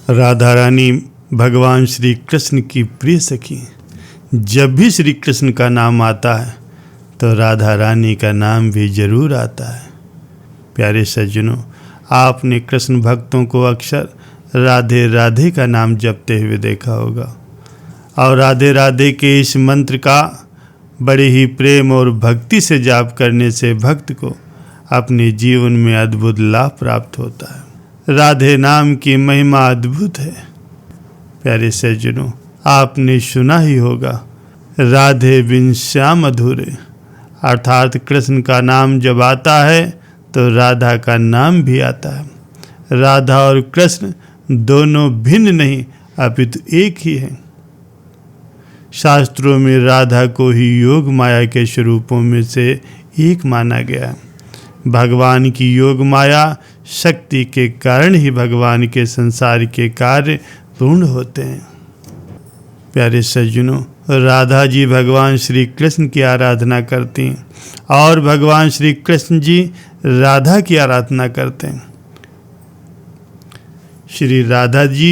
राधा रानी भगवान श्री कृष्ण की प्रिय सखी। जब भी श्री कृष्ण का नाम आता है तो राधा रानी का नाम भी जरूर आता है। प्यारे सज्जनों, आपने कृष्ण भक्तों को अक्सर राधे राधे का नाम जपते हुए देखा होगा और राधे राधे के इस मंत्र का बड़े ही प्रेम और भक्ति से जाप करने से भक्त को अपने जीवन में अद्भुत लाभ प्राप्त होता है। राधे नाम की महिमा अद्भुत है। प्यारे सज्जनों, आपने सुना ही होगा, राधे बिन श्याम अधूरे, अर्थात कृष्ण का नाम जब आता है तो राधा का नाम भी आता है। राधा और कृष्ण दोनों भिन्न नहीं अपितु एक ही हैं। शास्त्रों में राधा को ही योग माया के स्वरूपों में से एक माना गया है। भगवान की योग माया शक्ति के कारण ही भगवान के संसार के कार्य पूर्ण होते हैं। प्यारे सज्जनों, राधा जी भगवान श्री कृष्ण की आराधना करती हैं और भगवान श्री कृष्ण जी राधा की आराधना करते हैं। श्री राधा जी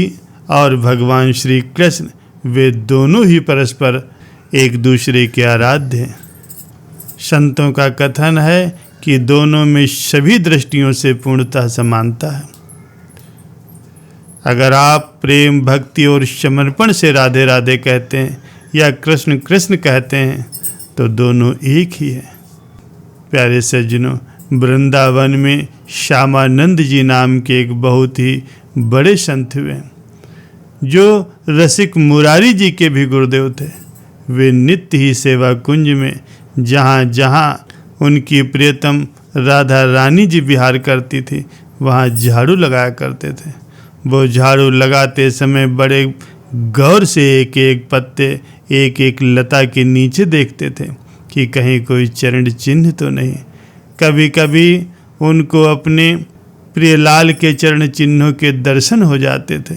और भगवान श्री कृष्ण वे दोनों ही परस्पर एक दूसरे के आराध्य हैं। संतों का कथन है कि दोनों में सभी दृष्टियों से पूर्णतः समानता है। अगर आप प्रेम भक्ति और समर्पण से राधे राधे कहते हैं या कृष्ण कृष्ण कहते हैं तो दोनों एक ही हैं। प्यारे सज्जनों, वृंदावन में श्यामानंद जी नाम के एक बहुत ही बड़े संत हुए जो रसिक मुरारी जी के भी गुरुदेव थे। वे नित्य ही सेवा कुंज में जहाँ जहाँ उनकी प्रियतम राधा रानी जी विहार करती थी वहाँ झाड़ू लगाया करते थे। वो झाड़ू लगाते समय बड़े गौर से एक एक पत्ते एक एक लता के नीचे देखते थे कि कहीं कोई चरण चिन्ह तो नहीं। कभी कभी उनको अपने प्रियलाल के चरण चिन्हों के दर्शन हो जाते थे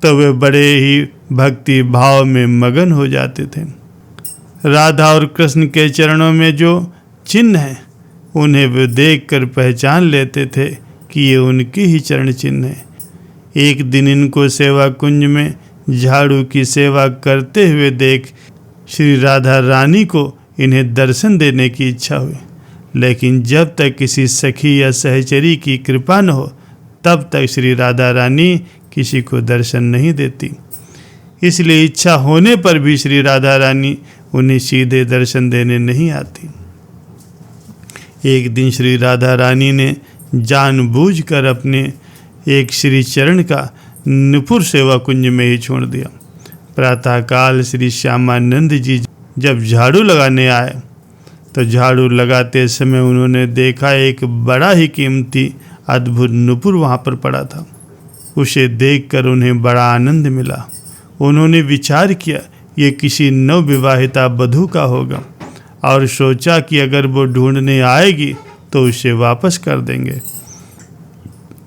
तो वे बड़े ही भक्ति भाव में मगन हो जाते थे। राधा और कृष्ण के चरणों में जो चिन्ह हैं उन्हें वे देखकर पहचान लेते थे कि ये उनके ही चरण चिन्ह हैं। एक दिन इनको सेवा कुंज में झाड़ू की सेवा करते हुए देख श्री राधा रानी को इन्हें दर्शन देने की इच्छा हुई, लेकिन जब तक किसी सखी या सहचरी की कृपा न हो तब तक श्री राधा रानी किसी को दर्शन नहीं देती। इसलिए इच्छा होने पर भी श्री राधा रानी उन्हें सीधे दर्शन देने नहीं आती। एक दिन श्री राधा रानी ने जानबूझकर अपने एक श्री चरण का नुपुर सेवा कुंज में ही छोड़ दिया। प्रातःकाल श्री श्यामानंद जी जब झाड़ू लगाने आए तो झाड़ू लगाते समय उन्होंने देखा एक बड़ा ही कीमती अद्भुत नुपुर वहाँ पर पड़ा था। उसे देखकर उन्हें बड़ा आनंद मिला। उन्होंने विचार किया ये किसी नवविवाहिता वधू का होगा और सोचा कि अगर वो ढूंढने आएगी तो उसे वापस कर देंगे।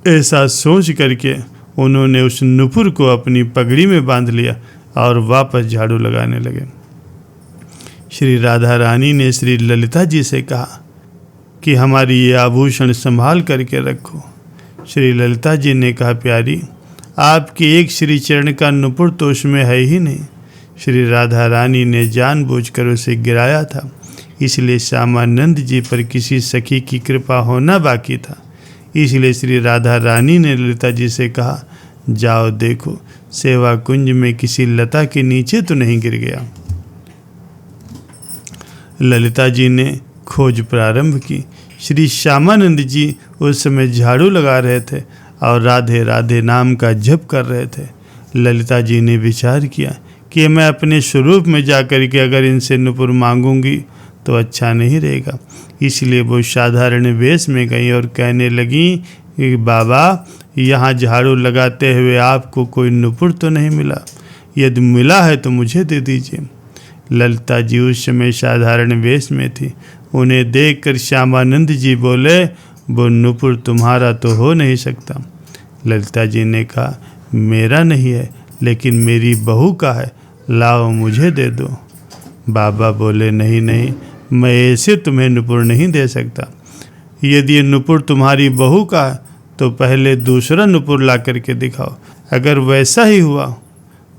ऐसा सोच करके उन्होंने उस नुपुर को अपनी पगड़ी में बांध लिया और वापस झाड़ू लगाने लगे। श्री राधा रानी ने श्री ललिता जी से कहा कि हमारी ये आभूषण संभाल करके रखो। श्री ललिता जी ने कहा, प्यारी, आपके एक श्री चरण का नुपुर तो उसमें है ही नहीं। श्री राधा रानी ने जानबूझकर उसे गिराया था, इसलिए श्यामानंद जी पर किसी सखी की कृपा होना बाकी था। इसलिए श्री राधा रानी ने ललिता जी से कहा, जाओ देखो सेवा कुंज में किसी लता के नीचे तो नहीं गिर गया। ललिता जी ने खोज प्रारंभ की। श्री श्यामानंद जी उस समय झाड़ू लगा रहे थे और राधे राधे नाम का जप कर रहे थे। ललिता जी ने विचार किया कि मैं अपने स्वरूप में जाकर के अगर इनसे नुपुर मांगूंगी तो अच्छा नहीं रहेगा। इसलिए वो साधारण वेश में गई और कहने लगी कि बाबा, यहाँ झाड़ू लगाते हुए आपको कोई नुपुर तो नहीं मिला? यदि मिला है तो मुझे दे दीजिए। ललिता जी उस समय साधारण वेश में थी। उन्हें देखकर श्यामानंद जी बोले, वो नुपुर तुम्हारा तो हो नहीं सकता। ललिता जी ने कहा, मेरा नहीं है लेकिन मेरी बहू का है, लाओ मुझे दे दो। बाबा बोले, नहीं नहीं, मैं ऐसे तुम्हें नुपुर नहीं दे सकता। यदि ये नुपुर तुम्हारी बहू का है तो पहले दूसरा नुपुर ला करके दिखाओ। अगर वैसा ही हुआ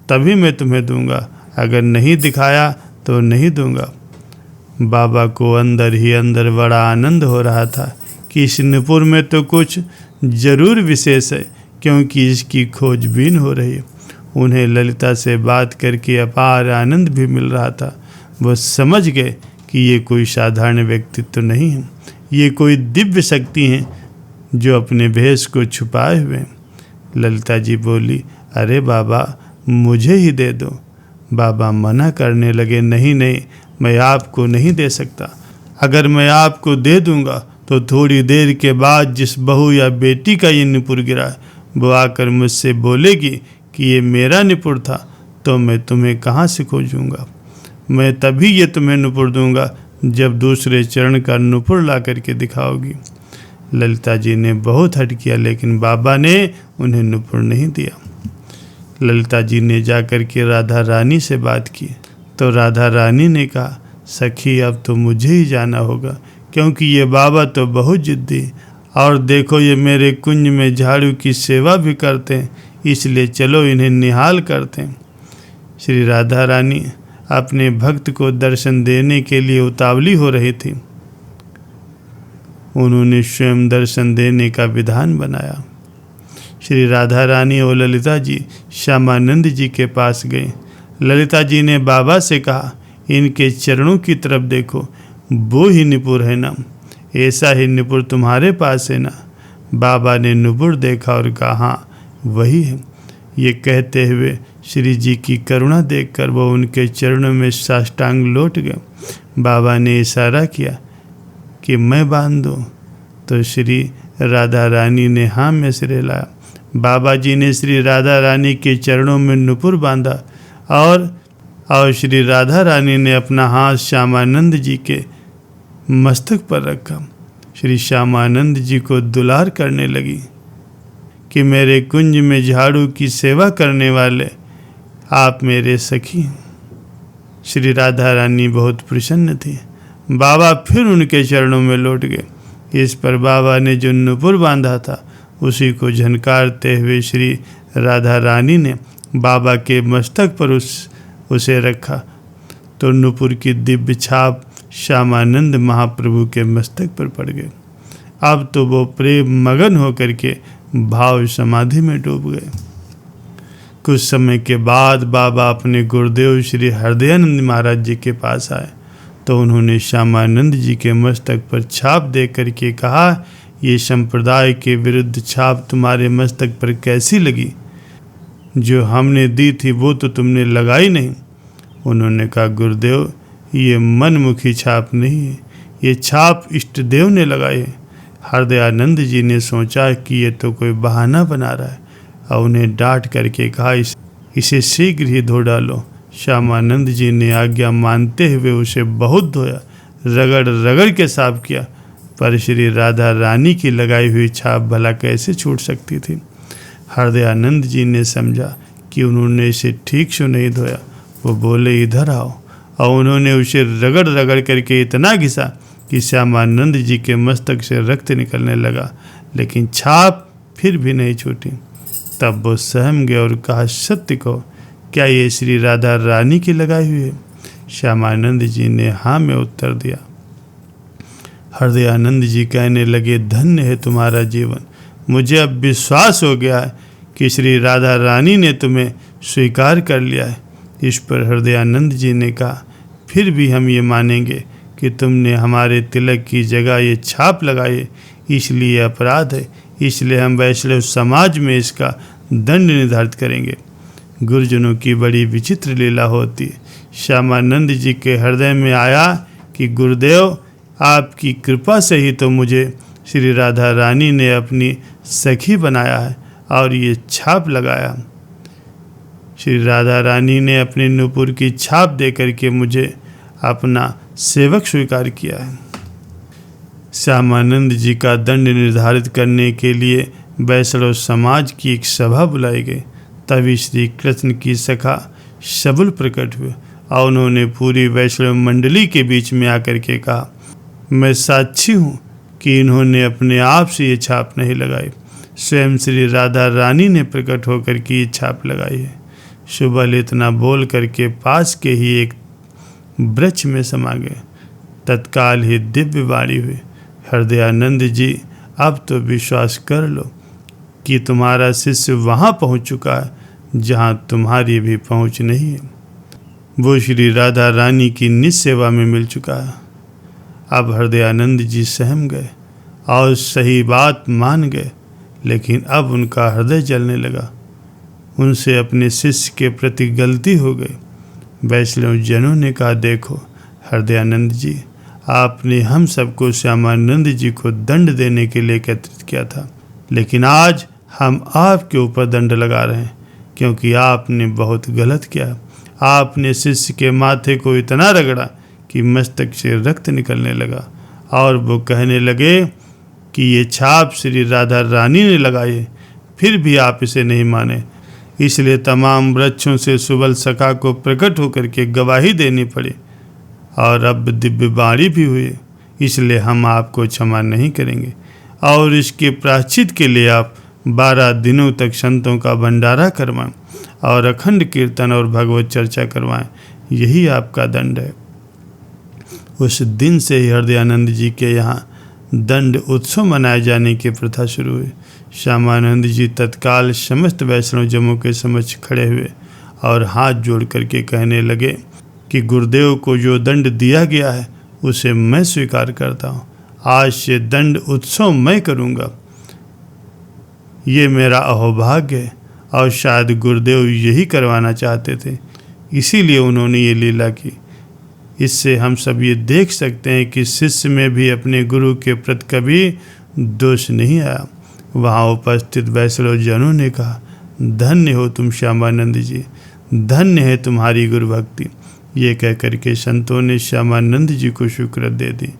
तभी मैं तुम्हें दूंगा, अगर नहीं दिखाया तो नहीं दूंगा। बाबा को अंदर ही अंदर बड़ा आनंद हो रहा था कि इस नुपुर में तो कुछ जरूर विशेष है, क्योंकि इसकी खोजबीन हो रही है। उन्हें ललिता से बात करके अपार आनंद भी मिल रहा था। वो समझ गए कि ये कोई साधारण व्यक्तित्व तो नहीं है, ये कोई दिव्य शक्ति है जो अपने भेष को छुपाए हुए हैं। ललिता जी बोली, अरे बाबा मुझे ही दे दो। बाबा मना करने लगे, नहीं नहीं, मैं आपको नहीं दे सकता। अगर मैं आपको दे दूंगा तो थोड़ी देर के बाद जिस बहू या बेटी का ये नुपुर गिरा वो आकर मुझसे बोलेगी कि ये मेरा नुपुर था, तो मैं तुम्हें कहाँ से खोजूंगा। मैं तभी ये तुम्हें नुपुर दूंगा जब दूसरे चरण का नुपुर ला करके दिखाओगी। ललिता जी ने बहुत हट किया, लेकिन बाबा ने उन्हें नुपुर नहीं दिया। ललिता जी ने जाकर के राधा रानी से बात की तो राधा रानी ने कहा, सखी अब तो मुझे ही जाना होगा, क्योंकि ये बाबा तो बहुत जिद्दी, और देखो ये मेरे कुंज में झाड़ू की सेवा भी करते हैं, इसलिए चलो इन्हें निहाल करते हैं। श्री राधा रानी अपने भक्त को दर्शन देने के लिए उतावली हो रही थी। उन्होंने स्वयं दर्शन देने का विधान बनाया। श्री राधा रानी और ललिता जी श्यामानंद जी के पास गए। ललिता जी ने बाबा से कहा, इनके चरणों की तरफ देखो, वो ही नुपुर है ना, ऐसा ही नुपुर तुम्हारे पास है ना। बाबा ने नुपुर देखा और कहा, हाँ वही है। ये कहते हुए श्री जी की करुणा देखकर वो उनके चरणों में साष्टांग लौट गए। बाबा ने इशारा किया कि मैं बांध दूँ, तो श्री राधा रानी ने हाँ में सिर हिलाया। बाबा जी ने श्री राधा रानी के चरणों में नुपुर बांधा और श्री राधा रानी ने अपना हाथ श्यामानंद जी के मस्तक पर रखा। श्री श्यामानंद जी को दुलार करने लगी कि मेरे कुंज में झाड़ू की सेवा करने वाले आप मेरे सखी हैं। श्री राधा रानी बहुत प्रसन्न थी। बाबा फिर उनके चरणों में लौट गए। इस पर बाबा ने जो नुपुर बांधा था उसी को झनकारते हुए श्री राधा रानी ने बाबा के मस्तक पर उसे रखा, तो नुपुर की दिव्य छाप श्यामानंद महाप्रभु के मस्तक पर पड़ गए। अब तो वो प्रेम मगन होकर के भाव समाधि में डूब गए। कुछ समय के बाद बाबा अपने गुरुदेव श्री हृदयानंद महाराज जी के पास आए, तो उन्होंने श्यामानंद जी के मस्तक पर छाप दे करके कहा, ये संप्रदाय के विरुद्ध छाप तुम्हारे मस्तक पर कैसी लगी? जो हमने दी थी वो तो तुमने लगाई नहीं। उन्होंने कहा, गुरुदेव ये मनमुखी छाप नहीं है, ये छाप इष्ट देव ने लगाई है। हृदयानंद जी ने सोचा कि ये तो कोई बहाना बना रहा है, और उन्हें डांट करके कहा, इसे शीघ्र ही धो डालो। श्यामानंद जी ने आज्ञा मानते हुए उसे बहुत धोया, रगड़ रगड़ के साफ किया, पर श्री राधा रानी की लगाई हुई छाप भला कैसे छूट सकती थी। हृदयानंद जी ने समझा कि उन्होंने इसे ठीक से नहीं धोया। वो बोले, इधर आओ, और उन्होंने उसे रगड़ रगड़ करके इतना घिसा कि श्यामानंद जी के मस्तक से रक्त निकलने लगा, लेकिन छाप फिर भी नहीं छूटी। तब वो सहम गए और कहा, सत्य कहो, क्या ये श्री राधा रानी की लगाई हुई है? श्यामानंद जी ने हाँ में उत्तर दिया। हृदयानंद जी कहने लगे, धन्य है तुम्हारा जीवन, मुझे अब विश्वास हो गया है कि श्री राधा रानी ने तुम्हें स्वीकार कर लिया है। इस पर हृदयानंद जी ने कहा, फिर भी हम ये मानेंगे कि तुमने हमारे तिलक की जगह ये छाप लगाई, इसलिए अपराध है, इसलिए हम वैष्णव समाज में इसका दंड निर्धारित करेंगे। गुरुजनों की बड़ी विचित्र लीला होती है। श्यामानंद जी के हृदय में आया कि गुरुदेव आपकी कृपा से ही तो मुझे श्री राधा रानी ने अपनी सखी बनाया है और ये छाप लगाया। श्री राधा रानी ने अपने नुपुर की छाप दे करके मुझे अपना सेवक स्वीकार किया है। श्यामानंद जी का दंड निर्धारित करने के लिए वैष्णव समाज की एक सभा बुलाई गई। तभी श्री कृष्ण की सखा सबल प्रकट हुए और उन्होंने पूरी वैष्णव मंडली के बीच में आकर के कहा, मैं साक्षी हूँ कि इन्होंने अपने आप से ये छाप नहीं लगाई। स्वयं श्री राधा रानी ने प्रकट होकर की छाप लगाई है। सुबल इतना बोल करके पास के ही एक वृक्ष में समा गए। तत्काल ही दिव्य वाणी हुई, हृदयानंद जी अब तो विश्वास कर लो कि तुम्हारा शिष्य वहाँ पहुँच चुका है जहाँ तुम्हारी भी पहुँच नहीं है। वो श्री राधा रानी की निज सेवा में मिल चुका है। अब हृदयानंद जी सहम गए और सही बात मान गए, लेकिन अब उनका हृदय जलने लगा। उनसे अपने शिष्य के प्रति गलती हो गई। वैष्णव जनों ने कहा, देखो हृदयानंद जी, आपने हम सबको श्यामानंद जी को दंड देने के लिए एकत्रित किया था, लेकिन आज हम आपके ऊपर दंड लगा रहे हैं क्योंकि आपने बहुत गलत किया। आपने शिष्य के माथे को इतना रगड़ा कि मस्तक से रक्त निकलने लगा और वो कहने लगे कि ये छाप श्री राधा रानी ने लगाई है, फिर भी आप इसे नहीं माने। इसलिए तमाम वृक्षों से सुबल सखा को प्रकट होकर के गवाही देनी पड़ी और अब दिव्य वाणी भी हुई, इसलिए हम आपको क्षमा नहीं करेंगे और इसके प्रायश्चित के लिए आप 12 दिनों तक संतों का भंडारा करवाएं और अखंड कीर्तन और भगवत चर्चा करवाएं। यही आपका दंड है। उस दिन से ही हृदयानंद जी के यहाँ दंड उत्सव मनाए जाने की प्रथा शुरू हुई। श्यामानंद जी तत्काल समस्त वैष्णव जमों के समक्ष खड़े हुए और हाथ जोड़ करके कहने लगे कि गुरुदेव को जो दंड दिया गया है उसे मैं स्वीकार करता हूँ। आज से दंड उत्सव मैं करूँगा। ये मेरा अहोभाग्य है और शायद गुरुदेव यही करवाना चाहते थे, इसीलिए उन्होंने ये लीला की। इससे हम सब ये देख सकते हैं कि शिष्य में भी अपने गुरु के प्रति कभी दोष नहीं आया। वहाँ उपस्थित वैष्णव जनों ने कहा, धन्य हो तुम श्यामानंद जी, धन्य है तुम्हारी गुरु भक्ति। ये कह करके संतों ने श्यामानंद जी को शुक्र दे दी।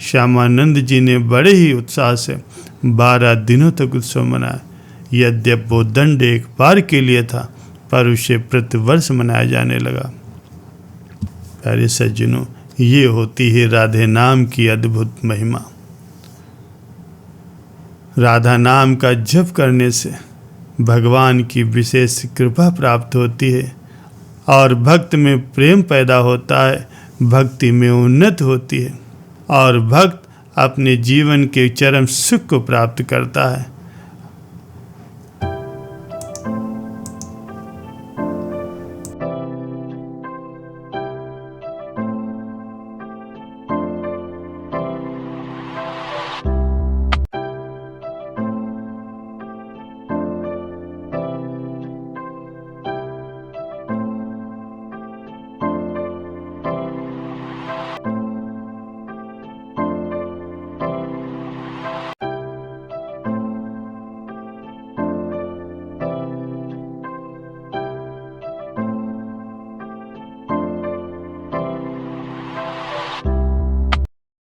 श्यामानंद जी ने बड़े ही उत्साह से 12 दिनों तक उत्सव मनाया। यद्यप वो दंड एक बार के लिए था, पर उसे प्रतिवर्ष मनाया जाने लगा। प्यारे सज्जनों, ये होती है राधे नाम की अद्भुत महिमा। राधा नाम का जप करने से भगवान की विशेष कृपा प्राप्त होती है और भक्त में प्रेम पैदा होता है, भक्ति में उन्नति होती है और भक्त अपने जीवन के चरम सुख को प्राप्त करता है।